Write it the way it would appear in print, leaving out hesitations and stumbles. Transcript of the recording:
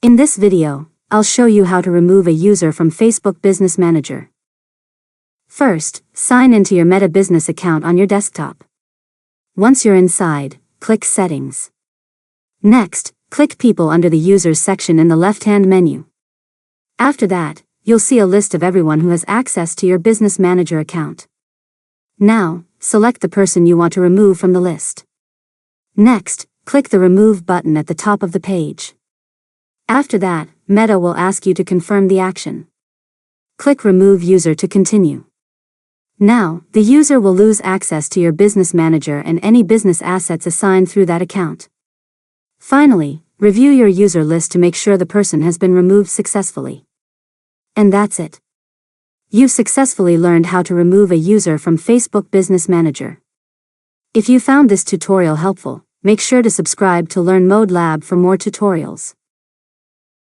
In this video, I'll show you how to remove a user from Facebook Business Manager. First, sign into your Meta Business account on your desktop. Once you're inside, click Settings. Next, click People under the Users section in the left-hand menu. After that, you'll see a list of everyone who has access to your Business Manager account. Now, select the person you want to remove from the list. Next, click the Remove button at the top of the page. After that, Meta will ask you to confirm the action. Click Remove User to continue. Now, the user will lose access to your Business Manager and any business assets assigned through that account. Finally, review your user list to make sure the person has been removed successfully. And that's it. You've successfully learned how to remove a user from Facebook Business Manager. If you found this tutorial helpful, make sure to subscribe to Learn Mode Lab for more tutorials.